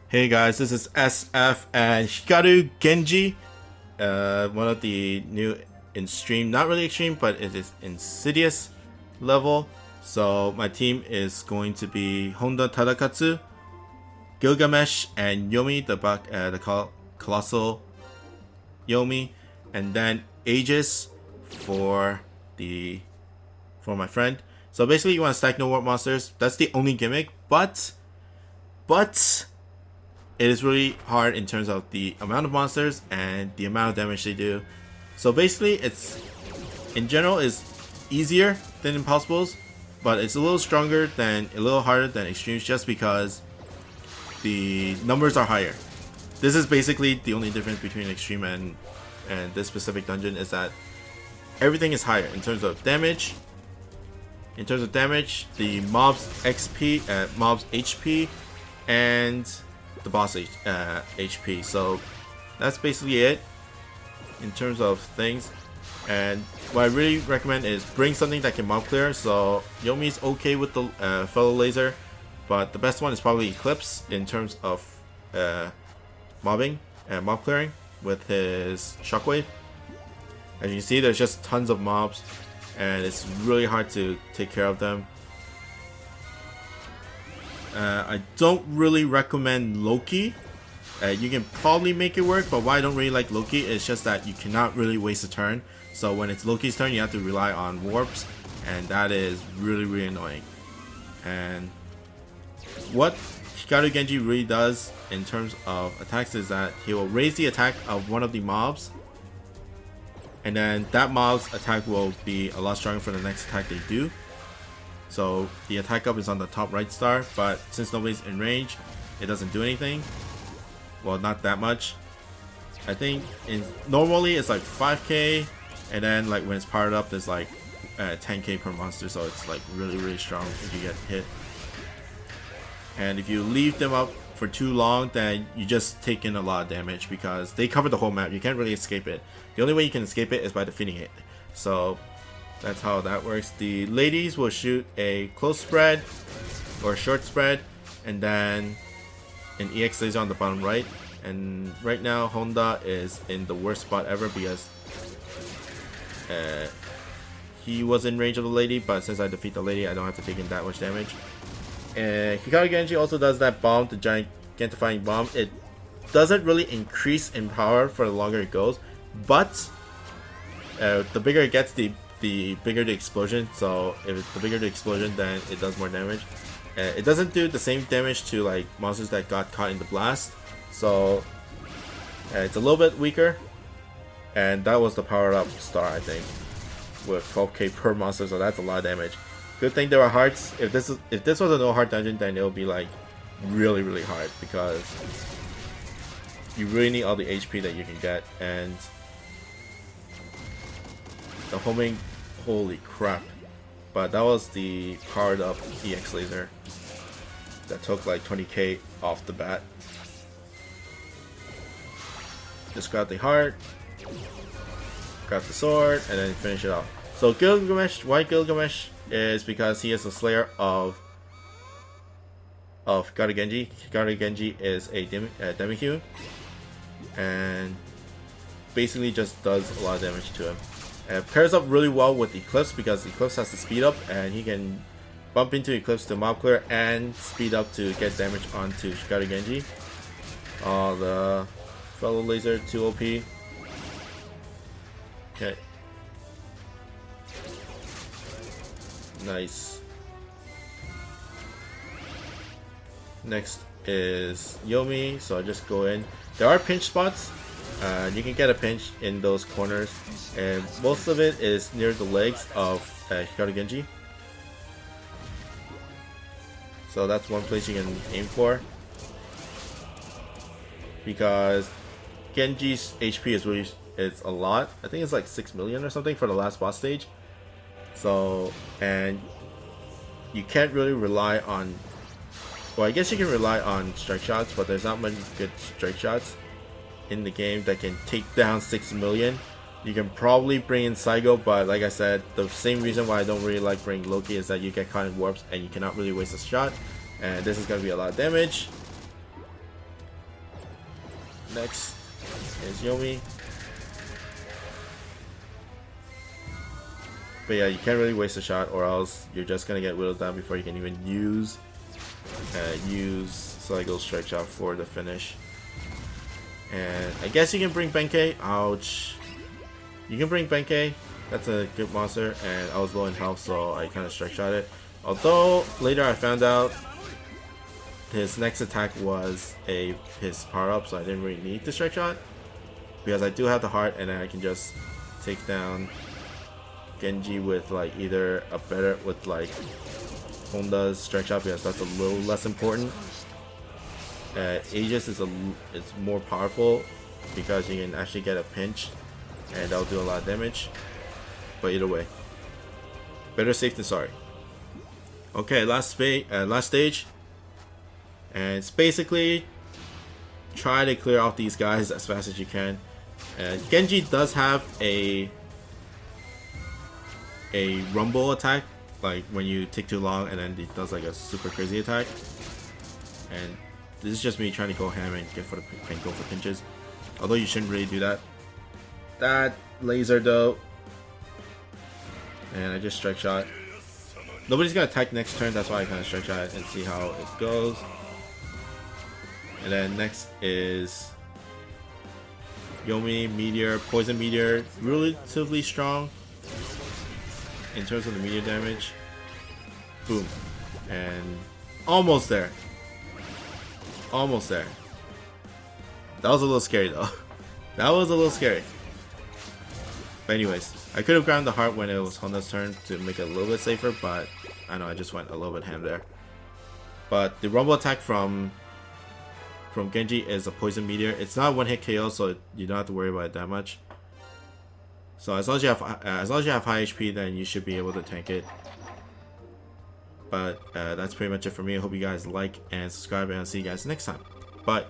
Hey guys, this is SF and Hikaru Genji, one of the new extreme, not really extreme, but it is insidious level. So my team is going to be Honda Tadakatsu, Gilgamesh, and Yomi, the colossal Yomi, and then Aegis for my friend. So basically, you want to stack no warp monsters. That's the only gimmick, but it is really hard in terms of the amount of monsters and the amount of damage they do. So basically, in general is easier than Impossibles, but it's a little harder than Extremes just because the numbers are higher. This is basically the only difference between Extreme and this specific dungeon, is that everything is higher in terms of damage. In terms of damage, the mobs XP, mobs HP, and the boss HP. So that's basically it in terms of things. And what I really recommend is bring something that can mob clear. So Yomi's okay with the fellow laser, but the best one is probably Eclipse in terms of mobbing and mob clearing with his shockwave. As you can see, there's just tons of mobs and it's really hard to take care of them. I don't really recommend Loki. You can probably make it work, but why I don't really like Loki is just that you cannot really waste a turn. So when it's Loki's turn, you have to rely on warps, and that is really annoying. And what Hikaru Genji really does in terms of attacks is that he will raise the attack of one of the mobs, and then that mob's attack will be a lot stronger for the next attack they do. So the attack up is on the top right star, but since nobody's in range, it doesn't do anything. Well, not that much. I think normally it's like 5k, and then like when it's powered up, there's like 10k per monster, so it's like really strong if you get hit. And if you leave them up for too long, then you just take in a lot of damage because they cover the whole map. You can't really escape it. The only way you can escape it is by defeating it. So that's how that works. The ladies will shoot a close spread or short spread, and then an EX laser on the bottom right. And right now Honda is in the worst spot ever because he was in range of the lady, but since I defeat the lady, I don't have to take in that much damage. And Hikaru Genji also does that bomb, the gigantifying bomb. It doesn't really increase in power for the longer it goes, but the bigger it gets, the bigger the explosion. So if the bigger the explosion, then it does more damage. It doesn't do the same damage to like monsters that got caught in the blast, so it's a little bit weaker. And that was the powered up star, I think, with 12k per monster, so that's a lot of damage. Good thing there are hearts. If this was a no heart dungeon, then it would be like really hard because you really need all the HP that you can get. And the homing, holy crap. But that was the powered up EX laser that took like 20k off the bat. Just grab the heart, grab the sword, and then finish it off. So Gilgamesh, why Gilgamesh is because he is the slayer of Hikaru Genji. Hikaru Genji is a demi-human and basically just does a lot of damage to him. And it pairs up really well with Eclipse because Eclipse has to speed up, and he can bump into Eclipse to mob clear and speed up to get damage onto Hikaru Genji. The fellow laser 2 OP. Okay. Nice. Next is Yomi, so I just go in. There are pinch spots. You can get a pinch in those corners, and most of it is near the legs of Hikaru Genji. So that's one place you can aim for, because Genji's HP is a lot. I think it's like 6 million or something for the last boss stage. So, and you can't really rely on, well, I guess you can rely on strike shots, but there's not many good strike shots in the game that can take down 6 million. You can probably bring in Saigo, but like I said, the same reason why I don't really like bringing Loki is that you get caught in warps and you cannot really waste a shot. And this is going to be a lot of damage. next is Yomi. But yeah, you can't really waste a shot, or else you're just gonna get whittled down before you can even use Sligo's strike shot for the finish. And I guess you can bring Benkei. Ouch. You can bring Benkei. That's a good monster, and I was low in health, so I kind of strike shot it. Although later I found out his next attack was his power up, so I didn't really need the strike shot because I do have the heart, and then I can just take down Genji with like either a better with like Honda's strike shot, because that's a little less important. Aegis is more powerful because you can actually get a pinch, and that'll do a lot of damage. But either way, better safe than sorry. Okay, last stage, and it's basically try to clear off these guys as fast as you can. Genji does have a rumble attack, like when you take too long, and then it does like a super crazy attack. And this is just me trying to go ham and go for pinches. Although you shouldn't really do that. That laser though, and I just strike shot. Nobody's gonna attack next turn, that's why I kind of strike shot and see how it goes. And then next is Yomi, Meteor, Poison Meteor, relatively strong in terms of the meteor damage. Boom. And almost there. Almost there. That was a little scary though. That was a little scary. But anyways, I could have grabbed the heart when it was Honda's turn to make it a little bit safer, but I know I just went a little bit ham there. But the rumble attack from Genji is a poison meteor. It's not one hit KO, so you don't have to worry about it that much. So as long as you have high HP, then you should be able to tank it. But that's pretty much it for me. I hope you guys like and subscribe, and I'll see you guys next time. Bye.